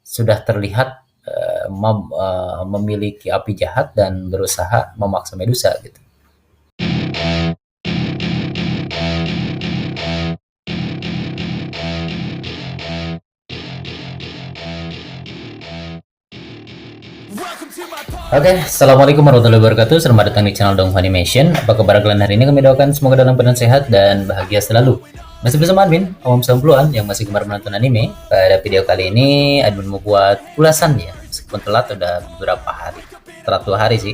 sudah terlihat memiliki api jahat dan berusaha memaksa Medusa gitu. Oke, Assalamualaikum warahmatullahi wabarakatuh. Selamat datang di channel Dong Animation. Apa kabar kalian hari ini? Kami doakan semoga dalam keadaan sehat dan bahagia selalu. Masih bersama admin, Om 90-an yang masih gemar menonton anime. Pada video kali ini, admin mau buat ulasan ya. Meskipun telat, udah beberapa hari. Telat 2 hari sih.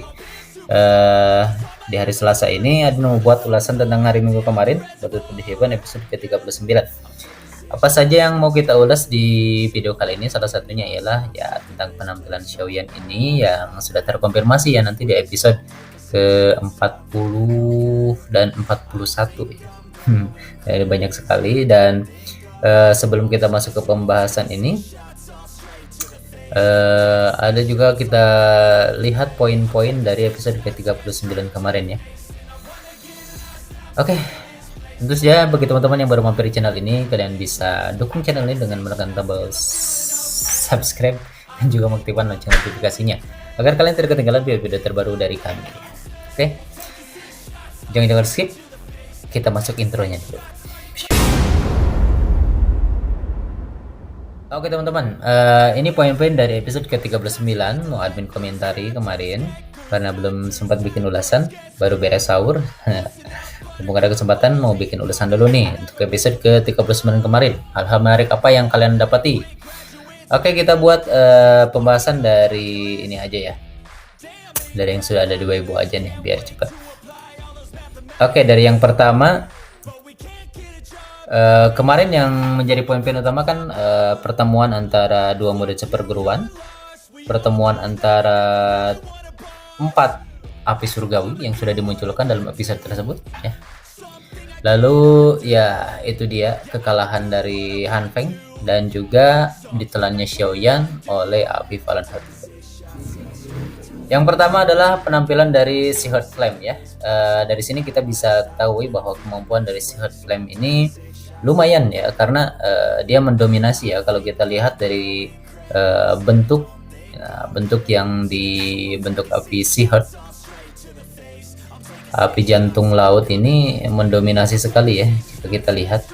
Di hari Selasa ini, admin mau buat ulasan tentang hari Minggu kemarin. Betul di Heaven episode ke-39. Apa saja yang mau kita ulas di video kali ini? Salah satunya ialah ya tentang penampilan Xiaoyan ini yang sudah terkonfirmasi ya nanti di episode ke-40 dan 41 ya. Banyak sekali dan sebelum kita masuk ke pembahasan ini ada juga kita lihat poin-poin dari episode ke-39 kemarin ya. Oke. Tentu saja bagi teman-teman yang baru mampir di channel ini, kalian bisa dukung channel ini dengan menekan tombol subscribe dan juga mengaktifkan lonceng notifikasinya agar kalian tidak ketinggalan video-video terbaru dari kami. Oke, jangan skip, kita masuk intronya dulu. Oke teman-teman, ini poin-poin dari episode ke-39 mau admin komentari kemarin karena belum sempat bikin ulasan, baru beres sahur. Mumpung ada kesempatan mau bikin ulasan dulu nih untuk episode ke-39 kemarin. Hal-hal menarik apa yang kalian dapati? Oke, kita buat pembahasan dari ini aja ya. Dari yang sudah ada di Weibo aja nih biar cepat. Oke, dari yang pertama kemarin yang menjadi poin-poin utama kan pertemuan antara dua murid seperguruan, pertemuan antara 4 api surgawi yang sudah dimunculkan dalam episode tersebut ya. Lalu ya itu dia kekalahan dari Han Feng dan juga ditelannya Xiaoyan oleh api Fallen Heart. Yang pertama adalah penampilan dari si Heart Flame ya. Dari sini kita bisa ketahui bahwa kemampuan dari si Heart Flame ini lumayan ya karena dia mendominasi ya kalau kita lihat dari bentuk yang dibentuk api si Heart. Api jantung laut ini mendominasi sekali ya jika kita lihat.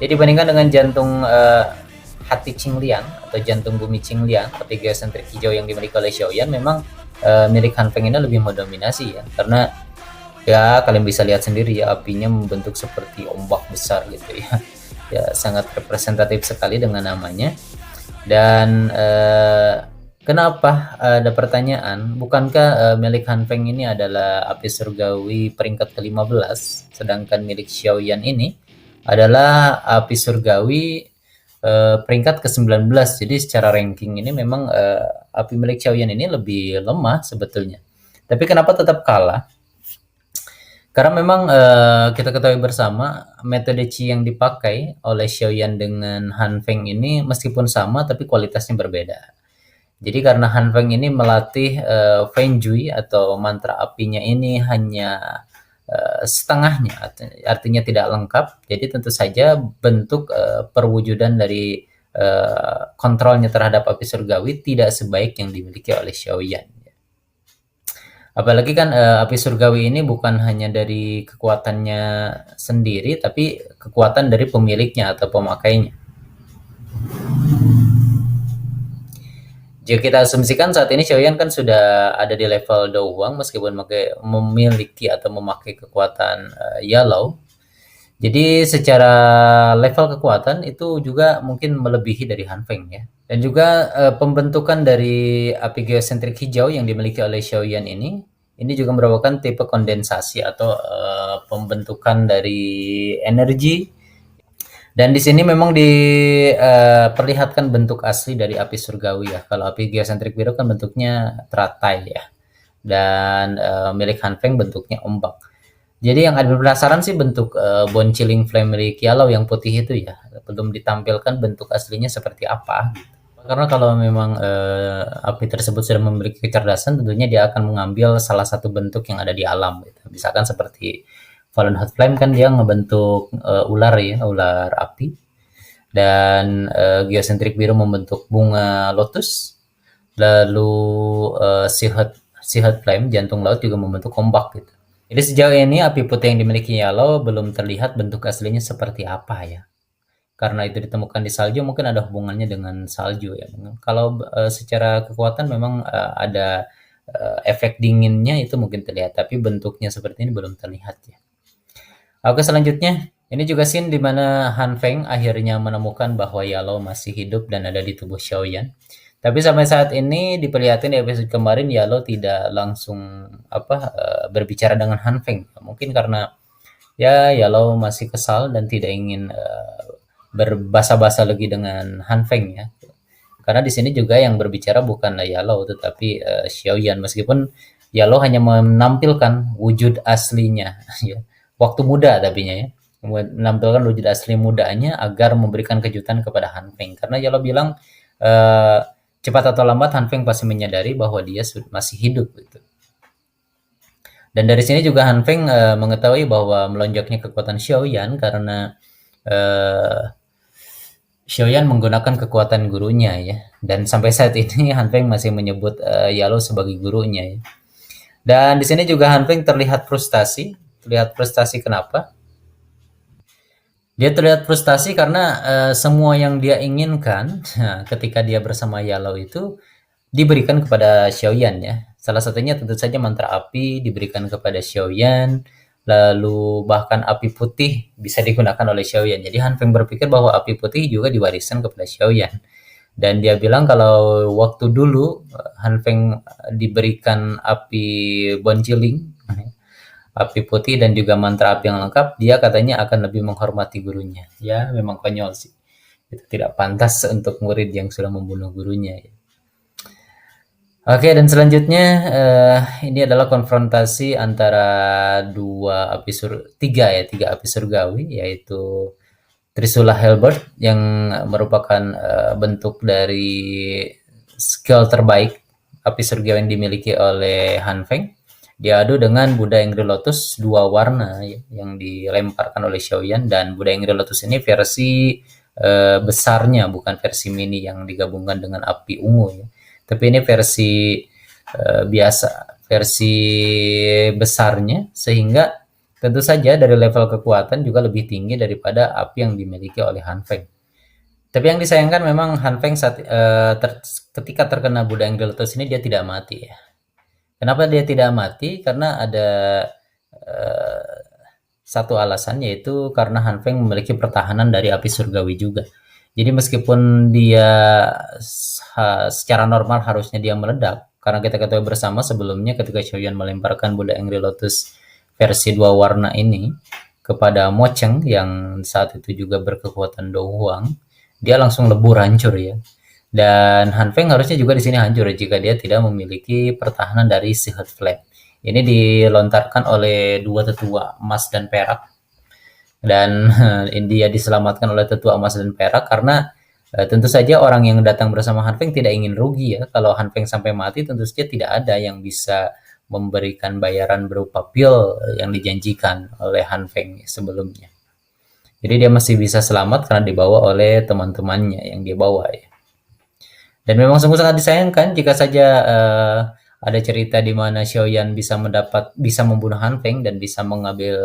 Jadi dibandingkan dengan jantung hati Qingliang atau jantung bumi Qingliang, api geosentrik hijau yang dimiliki oleh Xiaoyan, memang milik Han Feng ini lebih mendominasi ya karena ya kalian bisa lihat sendiri ya apinya membentuk seperti ombak besar gitu ya. Ya sangat representatif sekali dengan namanya. Dan kenapa ada pertanyaan, bukankah milik Han Feng ini adalah api surgawi peringkat ke-15, sedangkan milik Xiaoyan ini adalah api surgawi peringkat ke-19. Jadi secara ranking ini memang api milik Xiaoyan ini lebih lemah sebetulnya. Tapi kenapa tetap kalah? Karena memang kita ketahui bersama metode Qi yang dipakai oleh Xiaoyan dengan Han Feng ini meskipun sama tapi kualitasnya berbeda. Jadi karena Han Feng ini melatih Feng Jui atau mantra apinya ini hanya setengahnya, artinya tidak lengkap. Jadi tentu saja bentuk perwujudan dari kontrolnya terhadap api surgawi tidak sebaik yang dimiliki oleh Xiaoyan. Apalagi kan api surgawi ini bukan hanya dari kekuatannya sendiri, tapi kekuatan dari pemiliknya atau pemakainya. Jika kita asumsikan saat ini Xiaoyan kan sudah ada di level Douhuang meskipun memiliki atau memakai kekuatan Yellow. Jadi secara level kekuatan itu juga mungkin melebihi dari Han Feng ya. Dan juga pembentukan dari api geosentrik hijau yang dimiliki oleh Xiaoyan ini juga merupakan tipe kondensasi atau pembentukan dari energi. Dan di sini memang diperlihatkan bentuk asli dari api surgawi ya. Kalau api geosentrik biru kan bentuknya teratai ya. Dan milik Han Feng bentuknya ombak. Jadi yang ada penasaran sih bentuk bone chilling flame Kialau yang putih itu ya. Belum ditampilkan bentuk aslinya seperti apa gitu. Karena kalau memang api tersebut sudah memiliki kecerdasan, tentunya dia akan mengambil salah satu bentuk yang ada di alam gitu. Misalkan seperti Fallen Heart Flame kan dia ngebentuk ular ya, ular api. dan geosentrik biru membentuk bunga lotus, lalu Sea Flame jantung laut juga membentuk ombak gitu. Jadi sejauh ini api putih yang dimiliki Yellow belum terlihat bentuk aslinya seperti apa ya. Karena itu ditemukan di salju, mungkin ada hubungannya dengan salju ya. Kalau secara kekuatan memang ada efek dinginnya itu mungkin terlihat, tapi bentuknya seperti ini belum terlihat ya. Oke, selanjutnya ini juga scene di mana Han Feng akhirnya menemukan bahwa Yellow masih hidup dan ada di tubuh Xiaoyan. Tapi sampai saat ini diperlihatkan di episode kemarin Yellow tidak langsung berbicara dengan Han Feng. Mungkin karena ya Yellow masih kesal dan tidak ingin berbasa-basa lagi dengan Han Feng ya. Karena di sini juga yang berbicara bukan Yellow tetapi Xiaoyan, meskipun Yellow hanya menampilkan wujud aslinya ya. Waktu muda tapi ya. Menampilkan wujud asli mudanya agar memberikan kejutan kepada Han Feng. Karena Yellow bilang cepat atau lambat Han Feng pasti menyadari bahwa dia masih hidup gitu. Dan dari sini juga Han Feng mengetahui bahwa melonjaknya kekuatan Xiaoyan karena Xiaoyan menggunakan kekuatan gurunya ya. Dan sampai saat ini Han Feng masih menyebut Yellow sebagai gurunya ya. Dan di sini juga Han Feng terlihat frustasi. Terlihat frustasi kenapa? Dia terlihat frustasi karena semua yang dia inginkan ketika dia bersama Yellow itu diberikan kepada Xiaoyan ya. Salah satunya tentu saja mantra api diberikan kepada Xiaoyan, lalu bahkan api putih bisa digunakan oleh Xiaoyan. Jadi Han Feng berpikir bahwa api putih juga diwariskan kepada Xiaoyan. Dan dia bilang kalau waktu dulu Han Feng diberikan api bonjiling, api putih dan juga mantra api yang lengkap, dia katanya akan lebih menghormati gurunya. Ya, memang konyol sih. Itu tidak pantas untuk murid yang sudah membunuh gurunya. Ya. Oke, dan selanjutnya ini adalah konfrontasi antara tiga api surgawi, yaitu Trisula Halberd yang merupakan bentuk dari skill terbaik api surgawi yang dimiliki oleh Han Feng. Diadu dengan Buddha Angry Lotus dua warna ya, yang dilemparkan oleh Xiaoyan, dan Buddha Angry Lotus ini versi besarnya, bukan versi mini yang digabungkan dengan api ungu ya. Tapi ini versi biasa, versi besarnya, sehingga tentu saja dari level kekuatan juga lebih tinggi daripada api yang dimiliki oleh Han Feng. Tapi yang disayangkan memang Han Feng ketika terkena Buddha Angry Lotus ini dia tidak mati ya. Kenapa dia tidak mati? Karena ada satu alasan, yaitu karena Han Feng memiliki pertahanan dari api surgawi juga. Jadi meskipun dia secara normal harusnya dia meledak, karena kita ketahui bersama sebelumnya ketika Xiaoyan melemparkan Buddha Angry Lotus versi dua warna ini kepada Mo Cheng yang saat itu juga berkekuatan Do Huang, dia langsung lebur hancur ya. Dan Han Feng harusnya juga di sini hancur jika dia tidak memiliki pertahanan dari Sea Flame. Ini dilontarkan oleh dua tetua emas dan perak. Dan dia diselamatkan oleh tetua emas dan perak karena tentu saja orang yang datang bersama Han Feng tidak ingin rugi ya. Kalau Han Feng sampai mati tentu saja tidak ada yang bisa memberikan bayaran berupa pil yang dijanjikan oleh Han Feng sebelumnya. Jadi dia masih bisa selamat karena dibawa oleh teman-temannya yang dia bawa ya. Dan memang sungguh sangat disayangkan jika saja ada cerita di mana Xiaoyan bisa membunuh Han Feng dan bisa mengambil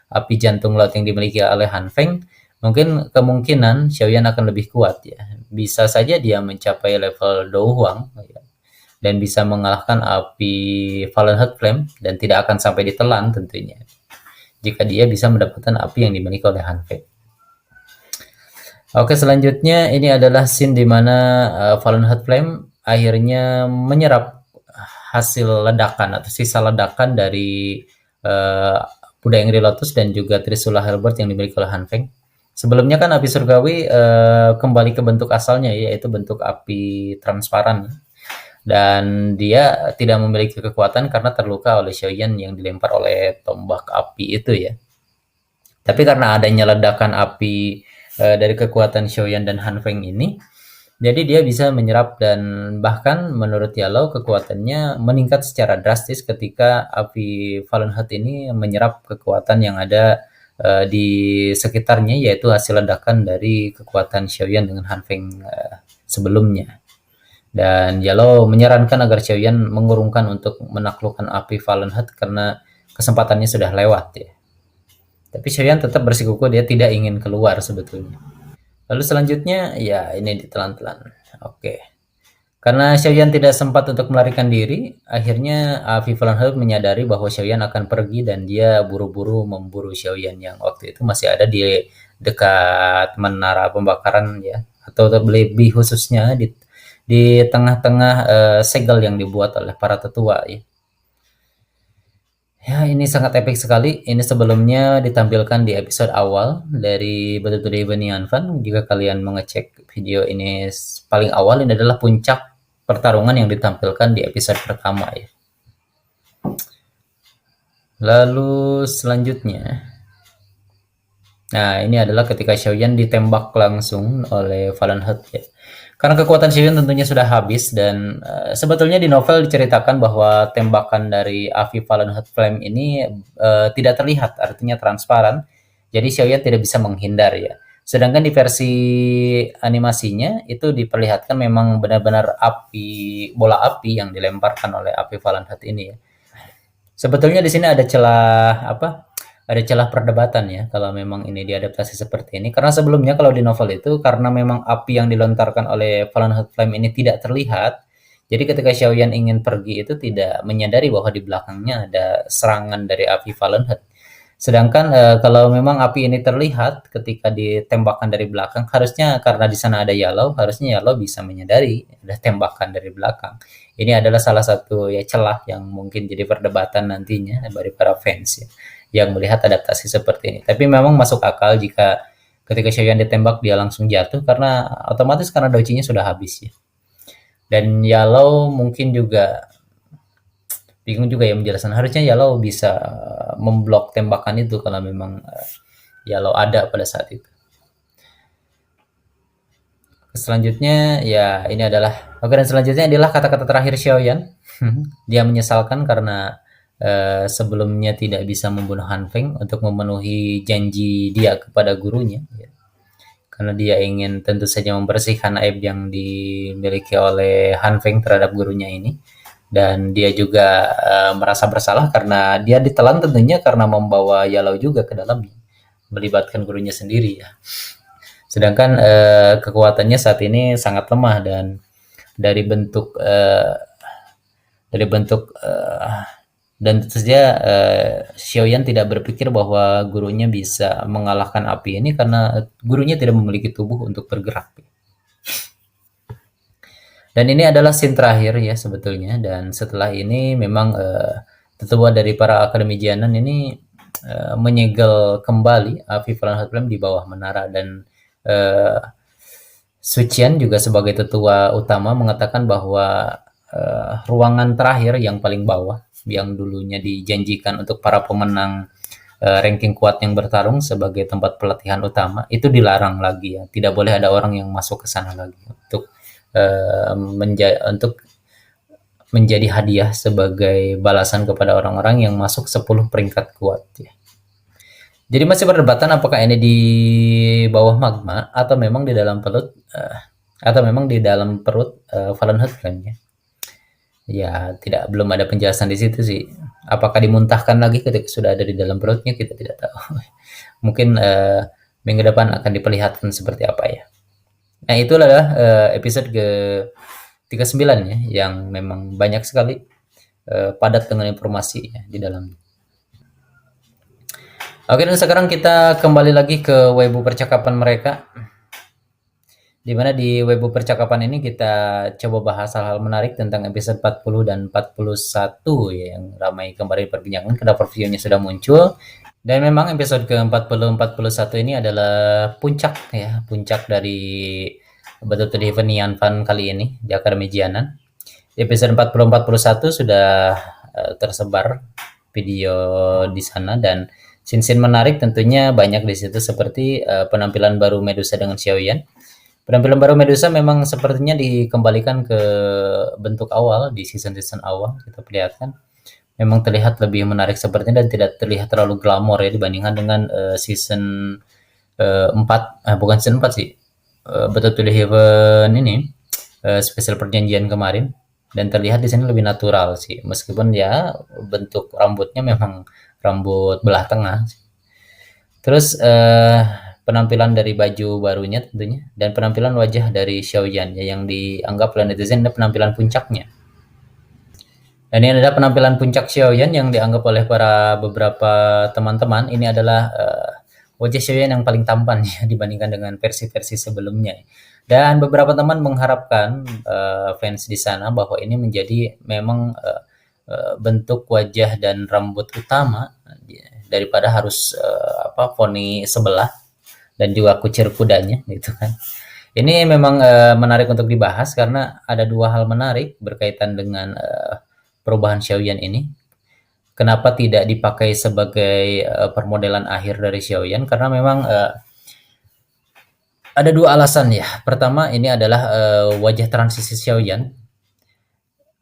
api jantung laut yang dimiliki oleh Han Feng, mungkin kemungkinan Xiaoyan akan lebih kuat ya. Bisa saja dia mencapai level Do Huang ya, dan bisa mengalahkan api Fallen Heart Flame dan tidak akan sampai ditelan tentunya jika dia bisa mendapatkan api yang dimiliki oleh Han Feng. Oke, selanjutnya ini adalah scene di mana Fallen Heart Flame akhirnya menyerap hasil ledakan atau sisa ledakan dari Buddha Angry Lotus dan juga Trisula Halberd yang dimiliki oleh Han Feng. Sebelumnya kan api surgawi kembali ke bentuk asalnya, yaitu bentuk api transparan. Dan dia tidak memiliki kekuatan karena terluka oleh Xiaoyan yang dilempar oleh tombak api itu ya. Tapi karena adanya ledakan api dari kekuatan Xiaoyan dan Han Feng ini, jadi dia bisa menyerap, dan bahkan menurut Yellow kekuatannya meningkat secara drastis ketika api Fallen Heart ini menyerap kekuatan yang ada di sekitarnya, yaitu hasil ledakan dari kekuatan Xiaoyan dengan Han Feng sebelumnya. Dan Yellow menyarankan agar Xiaoyan mengurungkan untuk menaklukkan api Fallenhead karena kesempatannya sudah lewat ya. Tapi Xiaoyan tetap bersikukuh dia tidak ingin keluar sebetulnya. Lalu selanjutnya ya ini ditelan-telan. Oke. Karena Xiaoyan tidak sempat untuk melarikan diri, akhirnya Avi Fallenhead menyadari bahwa Xiaoyan akan pergi dan dia buru-buru memburu Xiaoyan yang waktu itu masih ada di dekat menara pembakaran ya, atau lebih khususnya di tengah-tengah segel yang dibuat oleh para tetua ya. Ya, ini sangat epic sekali. Ini sebelumnya ditampilkan di episode awal dari Battle to the Ebony Fan. Jika kalian mengecek video ini paling awal, ini adalah puncak pertarungan yang ditampilkan di episode pertama ya. Lalu selanjutnya, nah ini adalah ketika Xiaoyan ditembak langsung oleh Fallenhead ya. Karena kekuatan Xiaoyan tentunya sudah habis dan sebetulnya di novel diceritakan bahwa tembakan dari Avi Fallenhead Flame ini tidak terlihat, artinya transparan. Jadi Xiaoyan tidak bisa menghindar ya. Sedangkan di versi animasinya itu diperlihatkan memang benar-benar bola api yang dilemparkan oleh Avi Fallenhead ini ya. Sebetulnya di sini ada celah ada celah perdebatan ya kalau memang ini diadaptasi seperti ini, karena sebelumnya kalau di novel itu karena memang api yang dilontarkan oleh Fallenhead Flame ini tidak terlihat, jadi ketika Xiaoyan ingin pergi itu tidak menyadari bahwa di belakangnya ada serangan dari api Fallenhead. Sedangkan kalau memang api ini terlihat ketika ditembakkan dari belakang, harusnya karena di sana ada Yellow, harusnya Yellow bisa menyadari ada tembakan dari belakang. Ini adalah salah satu ya celah yang mungkin jadi perdebatan nantinya dari para fans ya, yang melihat adaptasi seperti ini. Tapi memang masuk akal jika ketika Xiaoyan ditembak dia langsung jatuh karena otomatis karena docinya sudah habis ya. Dan Yellow mungkin juga bingung juga ya menjelaskan. Harusnya Yellow bisa memblok tembakan itu kalau memang Yellow ada pada saat itu. Selanjutnya ya ini adalah dan selanjutnya adalah kata-kata terakhir Xiaoyan. Dia menyesalkan karena sebelumnya tidak bisa membunuh Han Feng untuk memenuhi janji dia kepada gurunya ya. Karena dia ingin tentu saja membersihkan aib yang dimiliki oleh Han Feng terhadap gurunya ini, dan dia juga merasa bersalah karena dia ditelan tentunya karena membawa Yellow juga ke dalamnya, melibatkan gurunya sendiri ya. Sedangkan kekuatannya saat ini sangat lemah dan dari bentuk dan tentu saja Xiaoyan tidak berpikir bahwa gurunya bisa mengalahkan api ini karena gurunya tidak memiliki tubuh untuk bergerak. Dan ini adalah scene terakhir ya sebetulnya, dan setelah ini memang tetua dari para akademisianan ini menyegel kembali api Fallenhead Flame di bawah menara, dan Sucian juga sebagai tetua utama mengatakan bahwa ruangan terakhir yang paling bawah yang dulunya dijanjikan untuk para pemenang ranking kuat yang bertarung sebagai tempat pelatihan utama itu dilarang lagi ya, tidak boleh ada orang yang masuk ke sana lagi untuk menjadi hadiah sebagai balasan kepada orang-orang yang masuk 10 peringkat kuat ya. Jadi masih perdebatan apakah ini di bawah magma atau memang di dalam perut Fallenhead Flame ya. Ya, belum ada penjelasan di situ sih. Apakah dimuntahkan lagi ketika sudah ada di dalam perutnya, kita tidak tahu. Mungkin minggu depan akan diperlihatkan seperti apa ya. Nah, itulah episode ke-39 ya, yang memang banyak sekali padat dengan informasi ya di dalamnya. Oke, dan sekarang kita kembali lagi ke Weibo percakapan mereka. Di mana di Weibo percakapan ini kita coba bahas hal-hal menarik tentang episode 40 dan 41 ya, yang ramai kembali perbincangan karena reviewnya sudah muncul. Dan memang episode ke-40 41 ini adalah puncak dari Battle to the Heaven Fan kali ini di Akademi Jianan. Di episode 40 41 sudah tersebar video di sana, dan scene-scene menarik tentunya banyak di situ, seperti penampilan baru Medusa dengan Xiaoyan. Penampilan baru Medusa memang sepertinya dikembalikan ke bentuk awal di season-season awal. Kita perlihatkan memang terlihat lebih menarik sepertinya dan tidak terlihat terlalu glamor ya dibandingkan dengan season 4, bukan season 4 sih, Betul to the Heaven ini, spesial perjanjian kemarin, dan terlihat di sini lebih natural sih meskipun ya bentuk rambutnya memang rambut belah tengah. Terus penampilan dari baju barunya tentunya dan penampilan wajah dari Xiaoyan ya, yang dianggap oleh netizen adalah penampilan puncaknya. Dan ini adalah penampilan puncak Xiaoyan yang dianggap oleh para beberapa teman-teman ini adalah wajah Xiaoyan yang paling tampan ya dibandingkan dengan versi-versi sebelumnya. Dan beberapa teman mengharapkan fans di sana bahwa ini menjadi memang bentuk wajah dan rambut utama daripada harus poni sebelah dan juga kucir kudanya gitu kan. Ini memang menarik untuk dibahas karena ada dua hal menarik berkaitan dengan perubahan Xiaoyan ini. Kenapa tidak dipakai sebagai permodelan akhir dari Xiaoyan? Karena memang ada dua alasan ya. Pertama ini adalah wajah transisi Xiaoyan.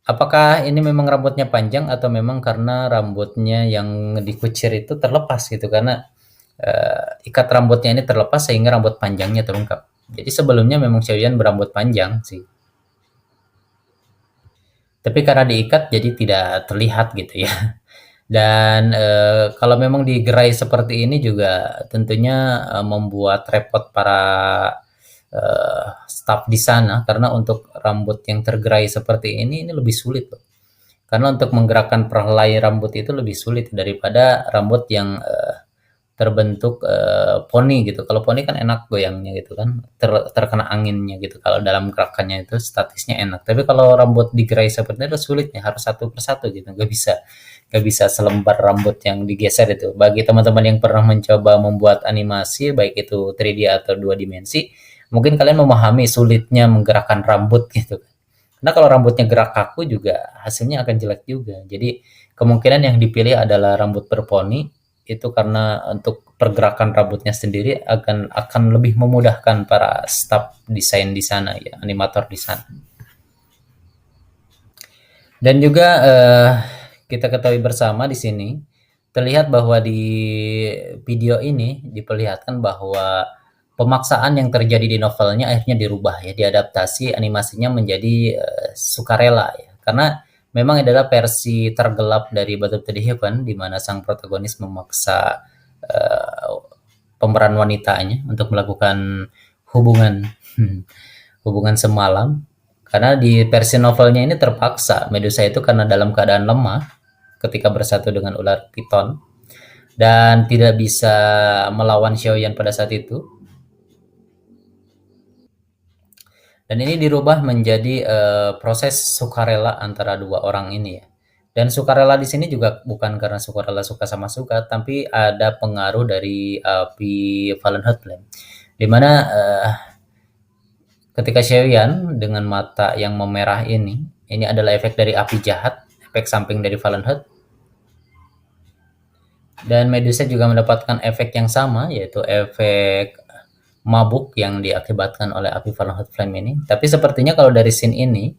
Apakah ini memang rambutnya panjang atau memang karena rambutnya yang dikucir itu terlepas gitu, karena ikat rambutnya ini terlepas sehingga rambut panjangnya terungkap. Jadi sebelumnya memang Xiaoyan berambut panjang sih. Tapi karena diikat jadi tidak terlihat gitu ya. Dan kalau memang digerai seperti ini juga tentunya membuat repot para staf di sana karena untuk rambut yang tergerai seperti ini lebih sulit loh. Karena untuk menggerakkan perhelai rambut itu lebih sulit daripada rambut yang terbentuk poni gitu. Kalau poni kan enak goyangnya gitu kan, terkena anginnya gitu. Kalau dalam gerakannya itu statisnya enak. Tapi kalau rambut digerai seperti itu sulitnya, harus satu persatu gitu. Gak bisa selembar rambut yang digeser itu. Bagi teman-teman yang pernah mencoba membuat animasi, baik itu 3D atau 2 dimensi, mungkin kalian memahami sulitnya menggerakkan rambut gitu. Karena kalau rambutnya gerak kaku juga hasilnya akan jelek juga. Jadi kemungkinan yang dipilih adalah rambut berponi itu karena untuk pergerakan rambutnya sendiri akan lebih memudahkan para staf desain di sana ya, animator di sana. Dan juga kita ketahui bersama di sini terlihat bahwa di video ini diperlihatkan bahwa pemaksaan yang terjadi di novelnya akhirnya dirubah ya, diadaptasi animasinya menjadi sukarela ya. Karena memang adalah versi tergelap dari Battle to the Heaven di mana sang protagonis memaksa pemeran wanitanya untuk melakukan hubungan hubungan semalam. Karena di versi novelnya ini terpaksa Medusa itu karena dalam keadaan lemah ketika bersatu dengan ular piton dan tidak bisa melawan Xiaoyan pada saat itu. Dan ini dirubah menjadi proses sukarela antara dua orang ini ya. Dan sukarela di sini juga bukan karena sukarela suka sama suka, tapi ada pengaruh dari api Fallen Heartland. Dimana ketika Xiaoyan dengan mata yang memerah ini adalah efek dari api jahat, efek samping dari Fallen Heart. Dan Medusa juga mendapatkan efek yang sama, yaitu efek mabuk yang diakibatkan oleh api Fallen Heart Flame ini. Tapi sepertinya kalau dari scene ini,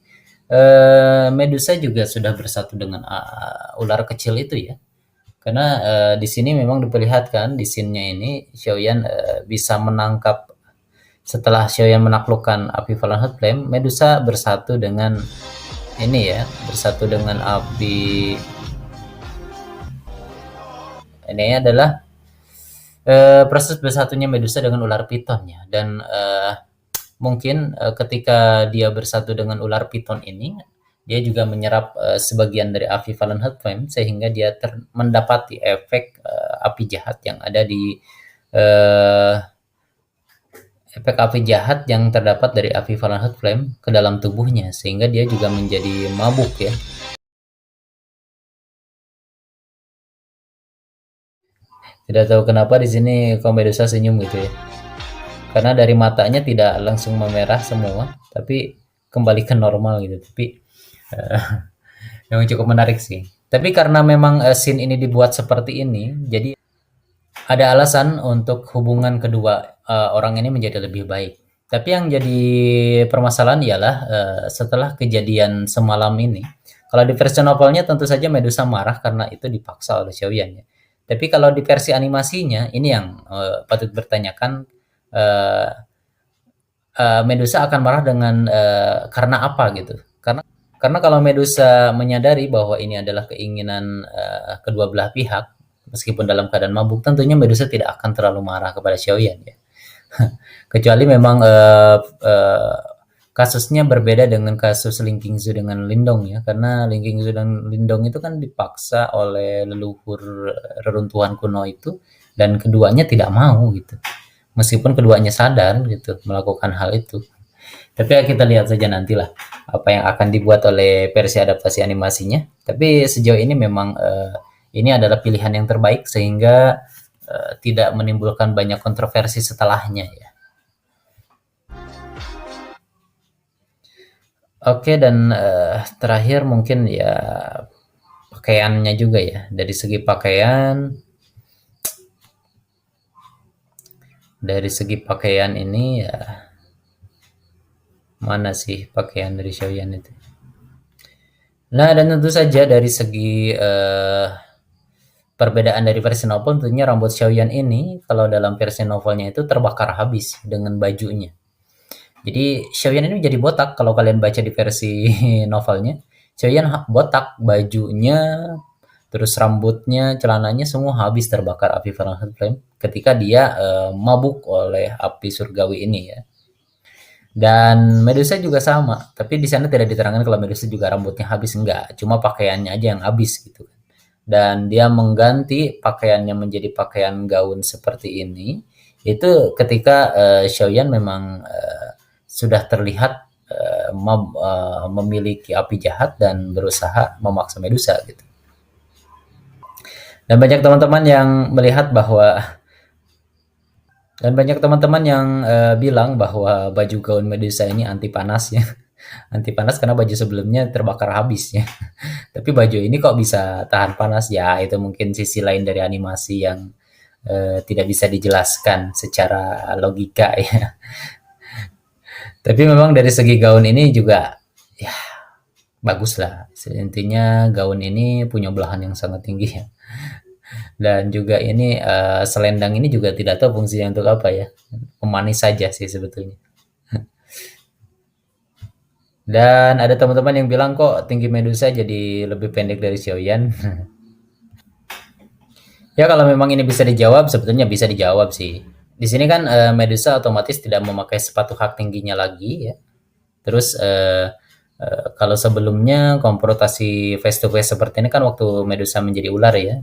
Medusa juga sudah bersatu dengan ular kecil itu ya. Karena di sini memang diperlihatkan di scene-nya ini Xiaoyan bisa menangkap setelah Xiaoyan menaklukkan api Fallen Heart Flame, Medusa bersatu dengan ini ya, bersatu dengan api. Ini adalah proses bersatunya Medusa dengan ular piton ya, dan mungkin ketika dia bersatu dengan ular piton ini, dia juga menyerap sebagian dari api Fallen Heart Flame sehingga dia mendapati efek api jahat yang ada di efek api jahat yang terdapat dari api Fallen Heart Flame ke dalam tubuhnya sehingga dia juga menjadi mabuk ya. Tidak tahu kenapa di sini Medusa senyum gitu ya. Karena dari matanya tidak langsung memerah semua, tapi kembali ke normal gitu. Tapi memang cukup menarik sih. Tapi karena memang scene ini dibuat seperti ini, jadi ada alasan untuk hubungan kedua orang ini menjadi lebih baik. Tapi yang jadi permasalahan ialah setelah kejadian semalam ini, Kalau di versi novelnya tentu saja Medusa marah karena itu dipaksa oleh Xiaoyan ya. Tapi kalau di versi animasinya ini yang patut bertanyakan, eh, Medusa akan marah dengan karena apa gitu? Karena kalau Medusa menyadari bahwa ini adalah keinginan kedua belah pihak, meskipun dalam keadaan mabuk, tentunya Medusa tidak akan terlalu marah kepada Xiaoyan ya. Kecuali memang kasusnya berbeda dengan kasus Ling Qingzu dengan Lindong ya, karena Ling Qingzu dan Lindong itu kan dipaksa oleh leluhur reruntuhan kuno itu, dan keduanya tidak mau gitu. Meskipun keduanya sadar gitu melakukan hal itu. Tapi ya kita lihat saja nantilah apa yang akan dibuat oleh versi adaptasi animasinya. Tapi sejauh ini memang ini adalah pilihan yang terbaik sehingga tidak menimbulkan banyak kontroversi setelahnya ya. Oke, dan terakhir mungkin ya pakaiannya juga ya. Dari segi pakaian ini ya, mana sih pakaian dari Xiaoyan itu? Nah, dan tentu saja dari segi perbedaan dari versi novel, tentunya rambut Xiaoyan ini kalau dalam versi novelnya itu terbakar habis dengan bajunya. Jadi Xiaoyan ini jadi botak kalau kalian baca di versi novelnya. Xiaoyan botak, bajunya, terus rambutnya, celananya semua habis terbakar api Fahrenheit Flame ketika dia mabuk oleh api surgawi ini ya. Dan Medusa juga sama, tapi di sana tidak diterangkan kalau Medusa juga rambutnya habis, enggak, cuma pakaiannya aja yang habis gitu kan. Dan dia mengganti pakaiannya menjadi pakaian gaun seperti ini itu ketika Xiaoyan memang sudah terlihat memiliki api jahat dan berusaha memaksa Medusa gitu. Dan banyak teman-teman yang melihat bahwa dan banyak teman-teman yang bilang bahwa baju gaun Medusa ini anti panas ya. Anti panas karena baju sebelumnya terbakar habis ya. Tapi baju ini kok bisa tahan panas ya, itu mungkin sisi lain dari animasi yang tidak bisa dijelaskan secara logika ya. Tapi memang dari segi gaun ini juga ya bagus lah. Intinya gaun ini punya belahan yang sangat tinggi ya. Dan juga ini selendang ini juga tidak tahu fungsinya untuk apa ya. Pemanis saja sih sebetulnya. Dan ada teman-teman yang bilang kok tinggi Medusa jadi lebih pendek dari Xiaoyan. Ya kalau memang ini bisa dijawab, sebetulnya bisa dijawab sih. Di sini kan Medusa otomatis tidak memakai sepatu hak tingginya lagi ya. Terus kalau sebelumnya konfrontasi face to face seperti ini kan waktu Medusa menjadi ular ya.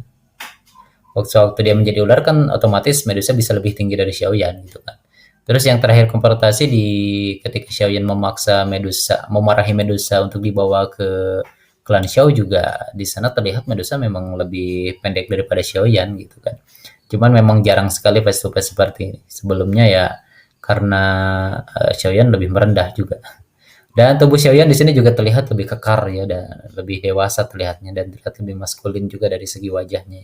Waktu dia menjadi ular kan otomatis Medusa bisa lebih tinggi dari Xiaoyan gitu kan. Terus yang terakhir konfrontasi di ketika Xiaoyan memaksa Medusa, memarahi Medusa untuk dibawa ke klan Xiao juga di sana terlihat Medusa memang lebih pendek daripada Xiaoyan gitu kan. Cuman memang jarang sekali face to face seperti ini. Sebelumnya ya karena Xiaoyan lebih merendah juga. Dan tubuh Xiaoyan di sini juga terlihat lebih kekar ya dan lebih dewasa terlihatnya dan terlihat lebih maskulin juga dari segi wajahnya.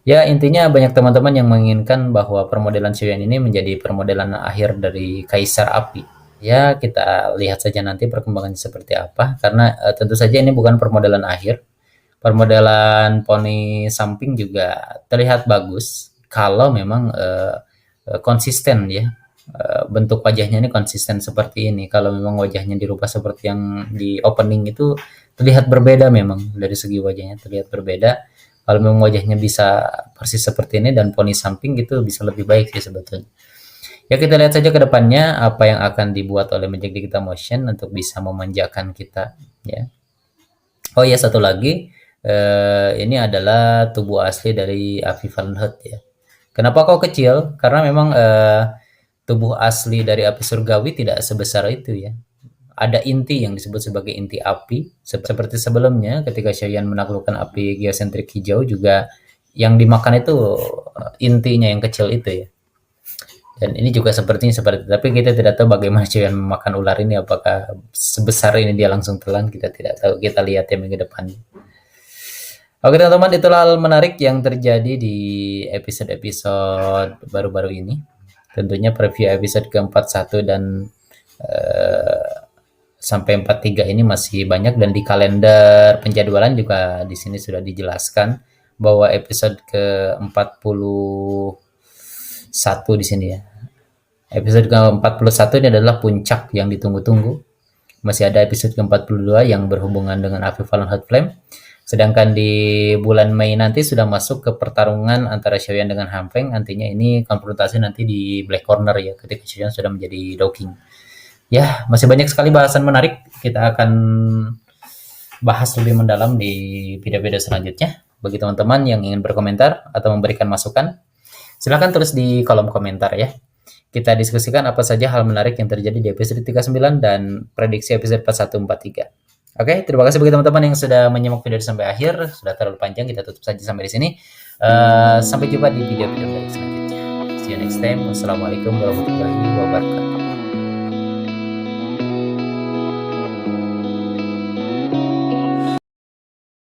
Ya, intinya banyak teman-teman yang menginginkan bahwa permodelan Xiaoyan ini menjadi permodelan akhir dari Kaisar Api. Ya, kita lihat saja nanti perkembangannya seperti apa, karena tentu saja ini bukan permodelan akhir. Permodelan poni samping juga terlihat bagus kalau memang konsisten ya. Bentuk wajahnya ini konsisten seperti ini. Kalau memang wajahnya dirubah seperti yang di opening itu terlihat berbeda memang dari segi wajahnya terlihat berbeda. Kalau memang wajahnya bisa persis seperti ini dan poni samping gitu bisa lebih baik sih sebetulnya. Ya kita lihat saja ke depannya apa yang akan dibuat oleh Magic Digital Motion untuk bisa memanjakan kita ya. Oh iya satu lagi ini adalah tubuh asli dari Avi Fallenhood ya. Kenapa kok kecil? Karena memang tubuh asli dari api surgawi tidak sebesar itu ya. Ada inti yang disebut sebagai inti api seperti sebelumnya ketika Xiaoyan menaklukkan api geosentrik hijau juga yang dimakan itu intinya yang kecil itu ya. Dan ini juga sepertinya seperti itu. Tapi kita tidak tahu bagaimana Xiaoyan memakan ular ini, apakah sebesar ini dia langsung telan, kita tidak tahu. Kita lihat ya minggu depan. Oke teman-teman, itulah hal menarik yang terjadi di episode-episode baru-baru ini. Tentunya preview episode ke-41 dan sampai 43 ini masih banyak, dan di kalender penjadwalan juga di sini sudah dijelaskan bahwa episode ke-41 di sini ya. Episode ke-41 ini adalah puncak yang ditunggu-tunggu. Masih ada episode ke-42 yang berhubungan dengan Afif Fallen Hot Flame. Sedangkan di bulan Mei nanti sudah masuk ke pertarungan antara Xiaoyan dengan Han Feng. Nantinya ini konfrontasi nanti di Black Corner ya, ketika Xiaoyan sudah menjadi Dowking. Ya, masih banyak sekali bahasan menarik. Kita akan bahas lebih mendalam di video-video selanjutnya. Bagi teman-teman yang ingin berkomentar atau memberikan masukan, silahkan tulis di kolom komentar ya. Kita diskusikan apa saja hal menarik yang terjadi di episode 39 dan prediksi episode 4143. Oke, terima kasih bagi teman-teman yang sudah menyimak video sampai akhir. Sudah terlalu panjang, kita tutup saja sampai di sini. Sampai jumpa di video-video selanjutnya. See you next time. Wassalamualaikum warahmatullahi wabarakatuh.